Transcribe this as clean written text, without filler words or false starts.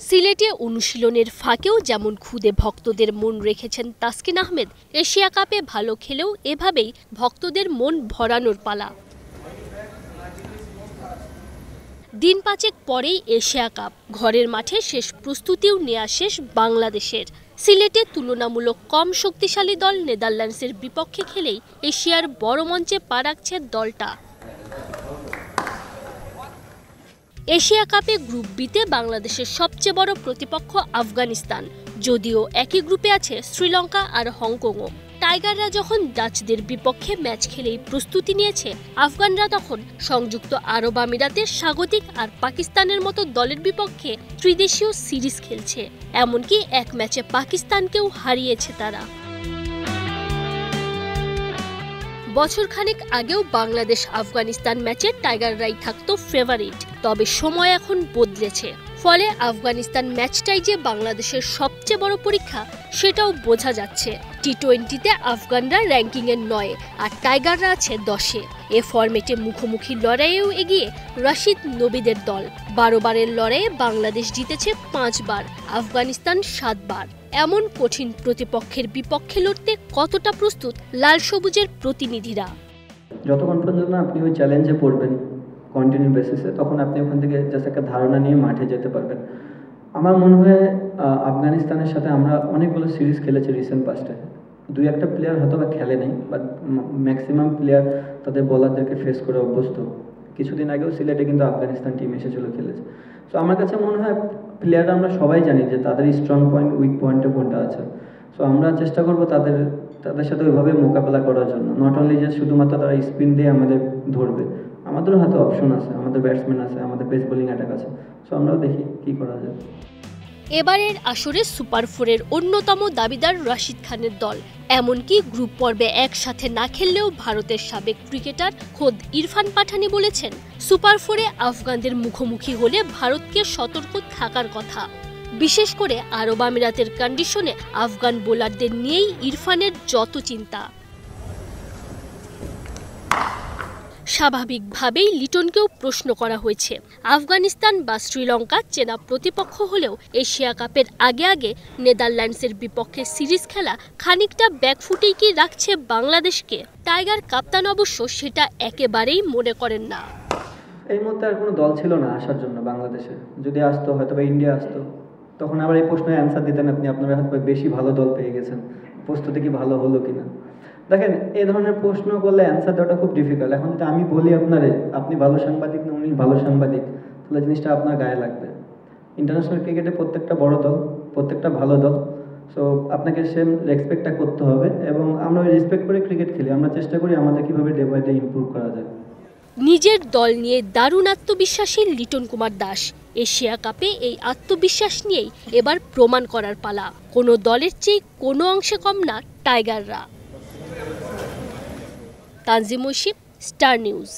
সিলেটে অনুশীলনের ফাঁকেও যেমন খুদে ভক্তদের মন রেখেছেন তাসকিন আহমেদ, এশিয়া কাপে ভালো খেলেও এভাবেই ভক্তদের মন ভরানোর পালা। দিন পাঁচেক পরেই এশিয়া কাপ, ঘরের মাঠে শেষ প্রস্তুতিও নেওয়া শেষ বাংলাদেশের। সিলেটে তুলনামূলক কম শক্তিশালী দল নেদারল্যান্ডসের বিপক্ষে খেলেই এশিয়ার বড় মঞ্চে পা রাখছে দলটা। এশিয়া কাপে গ্রুপ বিতে বাংলাদেশের সবচেয়ে বড় প্রতিপক্ষ আফগানিস্তান, যদিও একই গ্রুপে আছে শ্রীলঙ্কা আর হংকংও। টাইগাররা যখন ডাচদের বিপক্ষে ম্যাচ খেলেই প্রস্তুতি নিয়েছে, আফগানরা তখন সংযুক্ত আরব আমিরাতের স্বাগতিক আর পাকিস্তানের মতো দলের বিপক্ষে ত্রিদেশীয় সিরিজ খেলছে। এমনকি এক ম্যাচে পাকিস্তানকেও হারিয়েছে তারা। বছরখানেক আগেও বাংলাদেশ আফগানিস্তান ম্যাচে টাইগাররাই থাকতো ফেভারিট, তবে সময় এখন বদলেছে। ফলে আফগানিস্তান ম্যাচটাই যে বাংলাদেশের সবচেয়ে বড় পরীক্ষা সেটাও বোঝা যাচ্ছে। টি-20তে আফগানরা র্যাঙ্কিংয়ে 9 আর টাইগাররা আছে 10-এ। এ ফরম্যাটে মুখোমুখি লড়াইয়েও এগিয়ে রাশিদ নবীদের দল। 12 বারের লড়াইয়ে বাংলাদেশ জিতেছে 5 বার, আফগানিস্তান 7 বার। এমন কঠিন প্রতিপক্ষের বিপক্ষে লড়তে কতটা প্রস্তুত লাল সবুজের প্রতিনিধিরা? যতক্ষণ পর্যন্ত আপনি ওই চ্যালেঞ্জে পড়বেন কন্টিনিউ বেসিসে, তখন আপনি ওখান থেকে জাস্ট একটা ধারণা নিয়ে মাঠে যেতে পারবেন। আমার মনে হয় আফগানিস্তানের সাথে আমরা অনেকগুলো সিরিজ খেলেছি রিসেন্ট পাস্টে। 2-1টা প্লেয়ার হয়তো বা খেলে নেই, বাট ম্যাক্সিমাম প্লেয়ার তাদের বোলারদেরকে ফেস করে অভ্যস্ত। কিছুদিন আগেও সিলেটে কিন্তু আফগানিস্তান টিম এসেছিল, খেলেছে। সো আমার কাছে মনে হয় প্লেয়াররা আমরা সবাই জানি যে তাদের স্ট্রং পয়েন্ট উইক পয়েন্টে কোনটা আছে। সো আমরা চেষ্টা করবো তাদের সাথে ওইভাবে মোকাবেলা করার জন্য। নট অনলি যে শুধুমাত্র তারা স্পিন দিয়ে আমাদের ধরবে, আমাদেরও হাতে অপশন আছে, আমাদের ব্যাটসম্যান আছে, আমাদের পেস বোলিং অ্যাটাক আছে। সো আমরাও দেখি কি করা যায়। এবারের আসরে সুপার 4-এর অন্যতম দাবিদার রাশিদ খানের দল। এমনকি গ্রুপ পর্বে একসাথে না খেললেও ভারতের সাবেক ক্রিকেটার খোদ ইরফান পাঠানি বলেছেন, সুপার 4-এ আফগানদের মুখোমুখি হলে ভারতকে সতর্ক থাকার কথা। বিশেষ করে আরব আমিরাতের কন্ডিশনে আফগান বোলারদের নিয়েই ইরফানের যত চিন্তা। স্বাভাবিকভাবেই লিটনকেও প্রশ্ন করা হয়েছে। আফগানিস্তান বা শ্রীলঙ্কা চেনা প্রতিপক্ষ হলেও এশিয়া কাপের আগে নেদারল্যান্ডসের বিপক্ষে সিরিজ খেলা খানিকটা ব্যাকফুটেই কি রাখছে বাংলাদেশকে? টাইগার কাপ্তান অবশ্য সেটা একেবারেই মনে করেন না। এই মুহূর্তে আর কোনো দল ছিল না আসার জন্য বাংলাদেশে। যদি আসতো হয়তো বা ইন্ডিয়া আসতো, তখন আবার এই প্রশ্নের অ্যান্সার দিতেন আপনি, আপনারা হয়তো বেশি ভালো দল পেয়ে গেছেন, প্রস্তুতি কি ভালো হলো কিনা। দেখেন, এই ধরনের প্রশ্ন করলে অ্যান্সার দেওয়াটা খুব ডিফিকাল্ট। এখন যদি আমি বলি আপনারে আপনি ভালো সাংবাদিক না উনি ভালো সাংবাদিক, তাহলে জিনিসটা আপনার গায়ে লাগবে। ইন্টারন্যাশনাল ক্রিকেটে প্রত্যেকটা বড় দল, প্রত্যেকটা ভালো দল। সো আপনাকে সেম রেসপেক্টটা করতে হবে, এবং আমরা ওই রেসপেক্ট করে ক্রিকেট খেলি। আমরা চেষ্টা করি আমাদের কীভাবে ডে বাই ডে ইমপ্রুভ করা যায়। নিজের দল নিয়ে দারুণ আত্মবিশ্বাসী লিটন কুমার দাস। এশিয়া কাপে এই আত্মবিশ্বাস নিয়েই এবার প্রমাণ করার পালা। কোনো দলের চেয়ে কোনো অংশে কম না টাইগাররা। Tanjim Oishi, Star news.